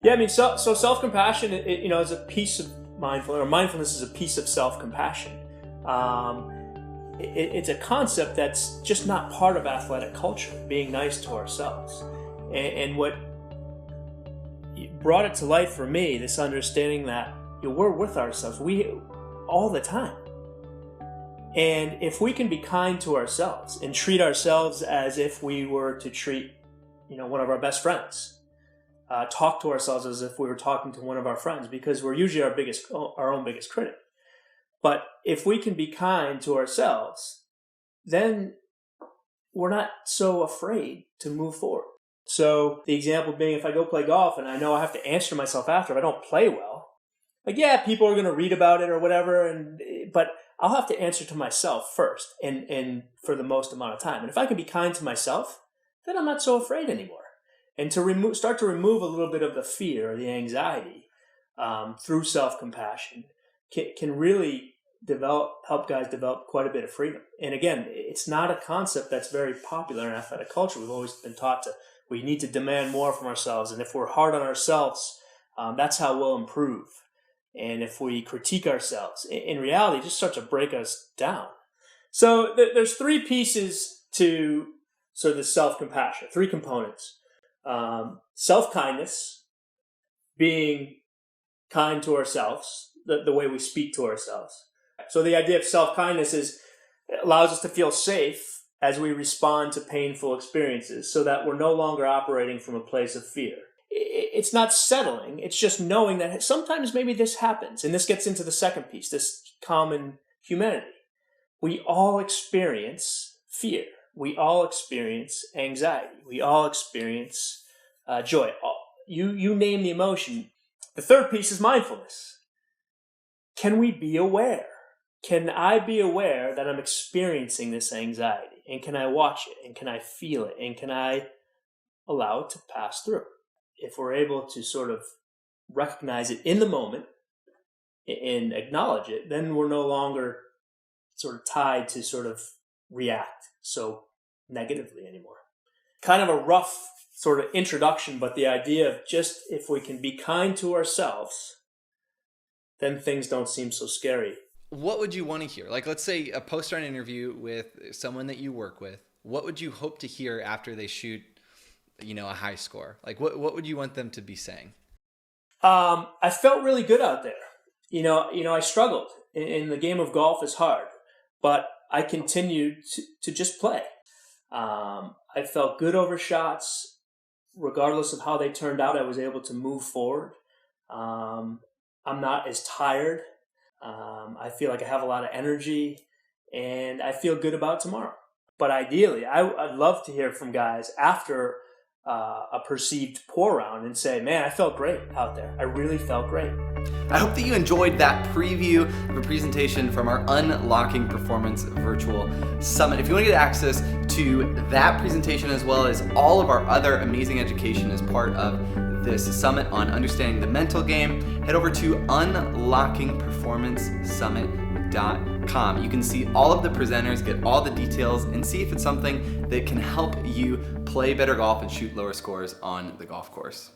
Yeah, I mean, so self-compassion, is a piece of mindfulness, or mindfulness is a piece of self-compassion. It's a concept that's just not part of athletic culture, being nice to ourselves. And what brought it to light for me, this understanding that we're with ourselves all the time. And if we can be kind to ourselves and treat ourselves as if we were to treat, one of our best friends, talk to ourselves as if we were talking to one of our friends, because we're usually our own biggest critic. But if we can be kind to ourselves, then we're not so afraid to move forward. So the example being, if I go play golf and I know I have to answer to myself after if I don't play well, people are going to read about it or whatever, but I'll have to answer to myself first and for the most amount of time. And if I can be kind to myself, then I'm not so afraid anymore. And to start to remove a little bit of the fear or the anxiety through self-compassion can really help guys develop quite a bit of freedom. And again, it's not a concept that's very popular in athletic culture. We've always been taught we need to demand more from ourselves. And if we're hard on ourselves, that's how we'll improve. And if we critique ourselves, in reality, it just starts to break us down. So there's three pieces to sort of the self-compassion, three components. Self-kindness, being kind to ourselves, the way we speak to ourselves. So the idea of self-kindness is it allows us to feel safe as we respond to painful experiences so that we're no longer operating from a place of fear. It's not settling. It's just knowing that sometimes maybe this happens. And this gets into the second piece, this common humanity. We all experience fear. We all experience anxiety. We all experience joy. You name the emotion. The third piece is mindfulness. Can we be aware? Can I be aware that I'm experiencing this anxiety? And can I watch it? And can I feel it? And can I allow it to pass through? If we're able to sort of recognize it in the moment and acknowledge it, then we're no longer sort of tied to sort of react so negatively anymore. Kind of a rough sort of introduction, but the idea of just if we can be kind to ourselves, then things don't seem so scary. What would you want to hear? Like, let's say a post-run interview with someone that you work with. What would you hope to hear after they shoot, a high score? Like, what would you want them to be saying? I felt really good out there. I struggled. In the game of golf is hard, but I continued to just play. I felt good over shots. Regardless of how they turned out, I was able to move forward. I'm not as tired. I feel like I have a lot of energy, and I feel good about tomorrow. But ideally, I'd love to hear from guys after a perceived poor round and say, man, I felt great out there. I really felt great. I hope that you enjoyed that preview of a presentation from our Unlocking Performance Virtual Summit. If you want to get access to that presentation as well as all of our other amazing education as part of this summit on understanding the mental game, head over to unlockingperformancesummit.com. You can see all of the presenters, get all the details, and see if it's something that can help you play better golf and shoot lower scores on the golf course.